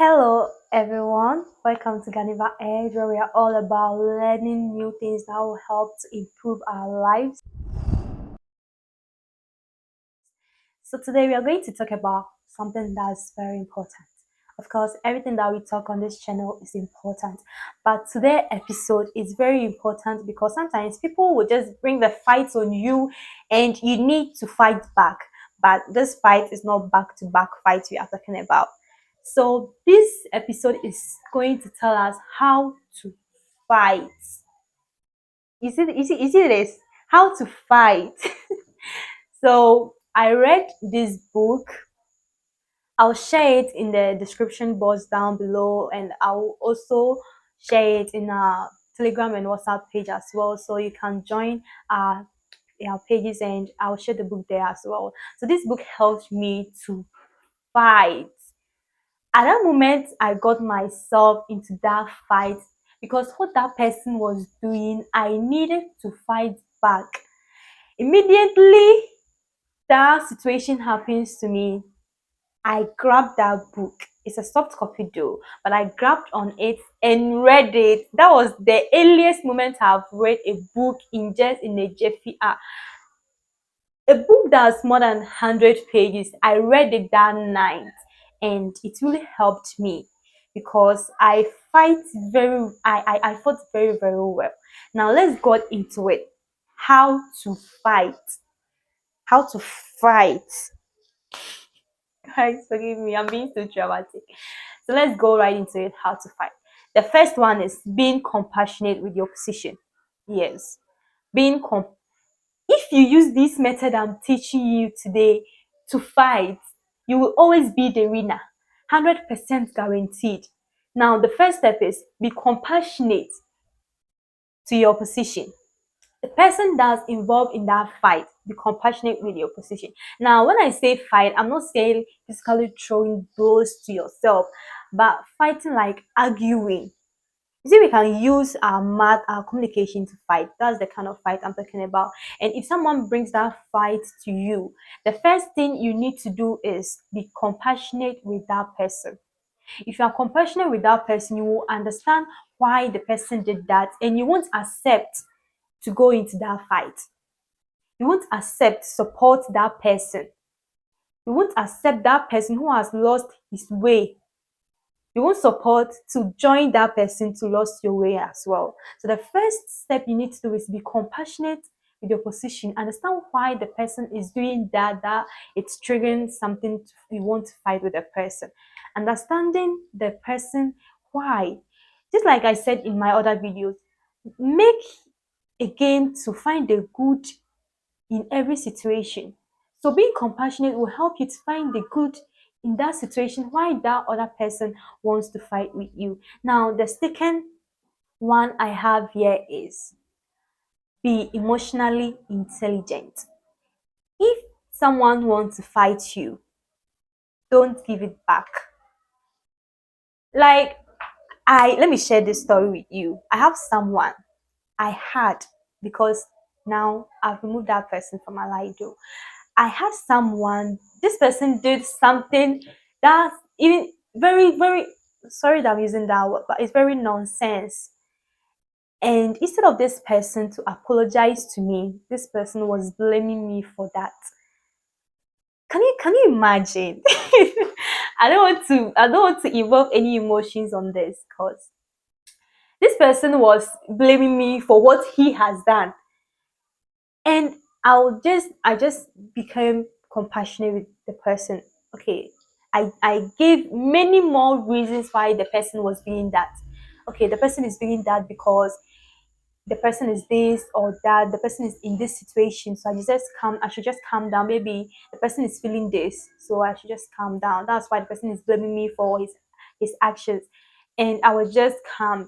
Hello everyone, welcome to Ghaneva Edge where we are all about learning new things that will help to improve our lives. So today we are going to talk about something that's very important. Of course, everything that we talk on this channel is important, but today's episode is very important because sometimes people will just bring the fights on you and you need to fight back. But this fight is not back to back fight we are talking about. So this episode is going to tell us how to fight. You see this? How to fight. So I read this book. I'll share it in the description box down below, and I'll also share it in our Telegram and WhatsApp page as well. So you can join our pages, and I'll share the book there as well. So this book helped me to fight. At that moment, I got myself into that fight because what that person was doing, I needed to fight back. Immediately that situation happens to me, I grabbed that book. It's a soft copy though, but I grabbed on it and read it. That was the earliest moment I've read a book in a jiffy. A book that's more than 100 pages. I read it that night and it really helped me because I fought very, very well. Now let's go into it. How to fight. How to fight. Guys, forgive me, I'm being too dramatic. So let's go right into it. How to fight. The first one is being compassionate with your position. Yes. Being If you use this method I'm teaching you today to fight, you will always be the winner. 100% guaranteed. Now, the first step is be compassionate to your position. The person that's involved in that fight, be compassionate with your position. Now, when I say fight, I'm not saying physically throwing blows to yourself, but fighting like arguing. You see, we can use our math, our communication to fight. That's the kind of fight I'm talking about. And if someone brings that fight to you, the first thing you need to do is be compassionate with that person. If you are compassionate with that person, you will understand why the person did that and you won't accept to go into that fight. You won't accept support that person. You won't accept that person who has lost his way. You won't support to join that person to lose your way as well. So the first step you need to do is be compassionate with your position. Understand why the person is doing that it's triggering something you want to fight with the person. Understanding the person why. Just like I said in my other videos, make a game to find the good in every situation. So being compassionate will help you to find the good in that situation, why that other person wants to fight with you. Now, the second one I have here is be emotionally intelligent. If someone wants to fight you, don't give it back. Like, let me share this story with you. I have someone I had because now I've removed that person from my life though. I had someone, this person did something that's even very, very, sorry that I'm using that word, but it's very nonsense. And instead of this person to apologize to me, this person was blaming me for that. Can you imagine? I don't want to involve any emotions on this because this person was blaming me for what he has done. And I just became compassionate with the person. Okay, I gave many more reasons why the person was doing that. Okay, the person is doing that because the person is this or that, the person is in this situation, so I should just calm down. Maybe the person is feeling this, so I should just calm down. That's why the person is blaming me for his actions. And I was just calmed.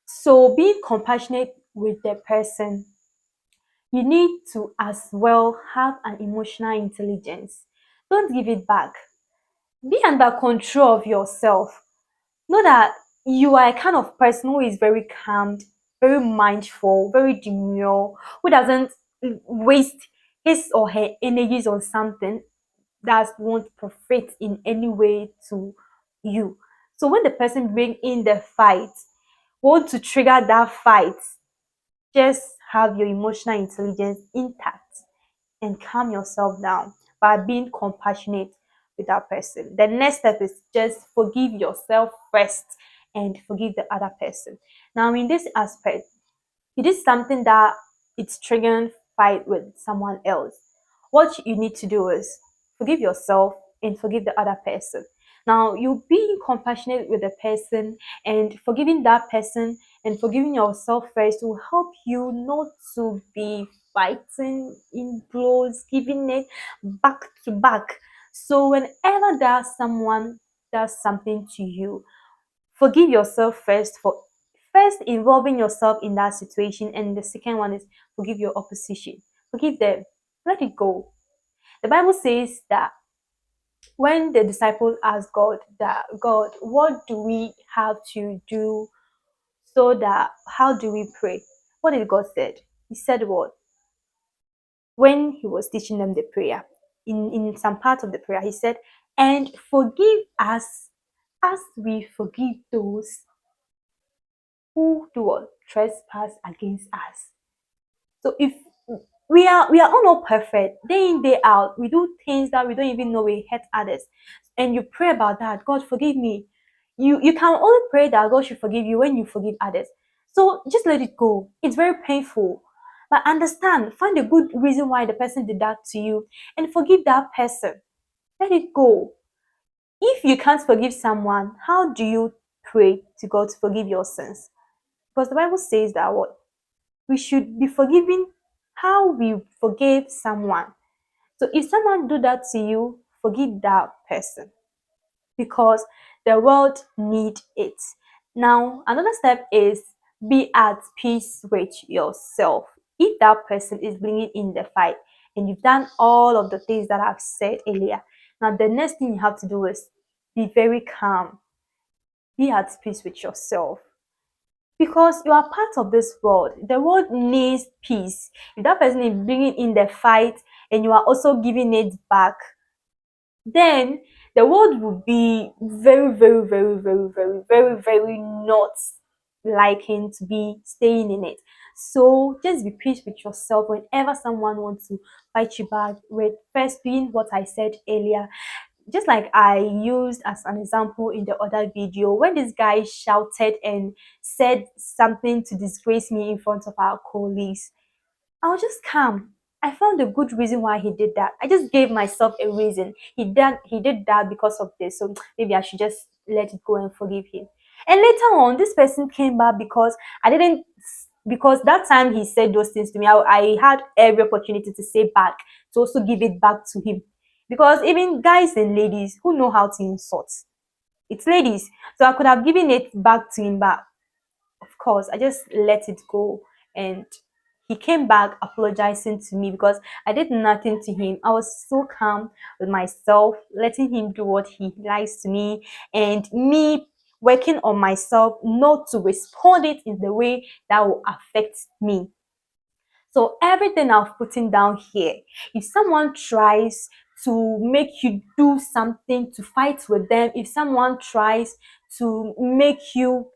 So being compassionate with the person, you need to as well have an emotional intelligence. Don't give it back. Be under control of yourself. Know that you are a kind of person who is very calm, very mindful, very demure, who doesn't waste his or her energies on something that won't profit in any way to you. So when the person bring in the fight, want to trigger that fight, just have your emotional intelligence intact and calm yourself down by being compassionate with that person. The next step is just forgive yourself first and forgive the other person. Now, in this aspect, it is something that it's triggering fight with someone else. What you need to do is forgive yourself and forgive the other person. Now, you being compassionate with the person and forgiving that person and forgiving yourself first will help you not to be fighting in blows, giving it back to back. So whenever there's someone does something to you, forgive yourself first for first involving yourself in that situation, and the second one is forgive your opposition. Forgive them, let it go. The Bible says that when the disciples asked God that, God, what do we have to do, so that how do we pray, what did God said? He said what? When he was teaching them the prayer, in some part of the prayer, he said, and forgive us as we forgive those who do what? Trespass against us. So if we are all not perfect, day in, day out, we do things that we don't even know we hurt others. And you pray about that, God forgive me. You can only pray that God should forgive you when you forgive others. So just let it go. It's very painful. But understand, find a good reason why the person did that to you and forgive that person. Let it go. If you can't forgive someone, how do you pray to God to forgive your sins? Because the Bible says that what? We should be forgiving how we forgave someone. So if someone do that to you, forgive that person because the world need it. Now, another step is be at peace with yourself. If that person is bringing in the fight and you've done all of the things that I've said earlier, now the next thing you have to do is be very calm. Be at peace with yourself because you are part of this world. The world needs peace. If that person is bringing in the fight and you are also giving it back, then the world will be very, very, very, very, very, very, very not liking to be staying in it. So just be peace with yourself whenever someone wants to fight you back with first doing what I said earlier, just like I used as an example in the other video, when this guy shouted and said something to disgrace me in front of our colleagues, I was just calm. I found a good reason why he did that. I just gave myself a reason. He did that because of this. So maybe I should just let it go and forgive him. And later on, this person came back because I didn't because that time he said those things to me, I had every opportunity to say back, to also give it back to him. Because even guys and ladies who know how to insult, it's ladies. So I could have given it back to him, but of course, I just let it go. And he came back apologizing to me because I did nothing to him. I was so calm with myself, letting him do what he likes to me, and me working on myself not to respond it in the way that will affect me. So everything I've putting down here, if someone tries to make you do something to fight with them, if someone tries to make you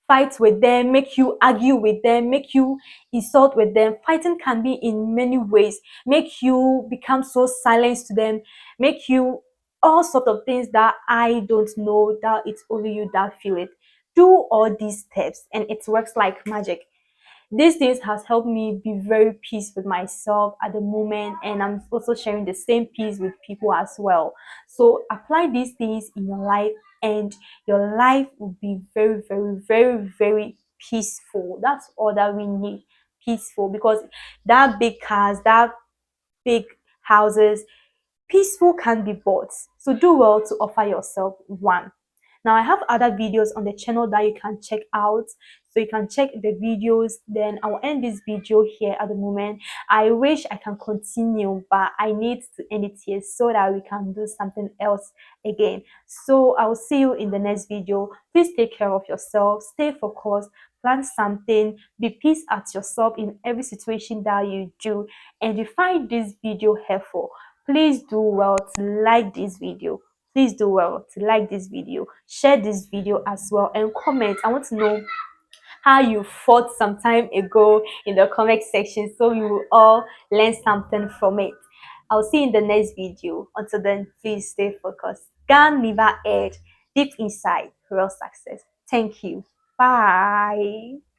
fight with them, make you argue with them, make you insult with them. Fighting can be in many ways. Make you become so silenced to them, make you all sort of things that I don't know, that it's only you that feel it. Do all these steps and it works like magic. These things has helped me be very peace with myself at the moment, and I'm also sharing the same peace with people as well. So apply these things in your life and your life will be very, very, very, very peaceful. That's all that we need. Peaceful, because that big cars, that big houses, peaceful can be bought. So do well to offer yourself one. Now I have other videos on the channel that you can check out. So you can check the videos. Then I will end this video here at the moment. I wish I can continue, but I need to end it here so that we can do something else again. So I will see you in the next video. Please take care of yourself. Stay focused. Plan something. Be peace at yourself in every situation that you do. And if you find this video helpful, please do well to like this video. please do well to like this video, share this video as well, and comment. I want to know how you fought some time ago in the comment section, so we will all learn something from it. I'll see you in the next video. Until then, please stay focused. Ghaneva Edge, deep inside real success. Thank you. Bye.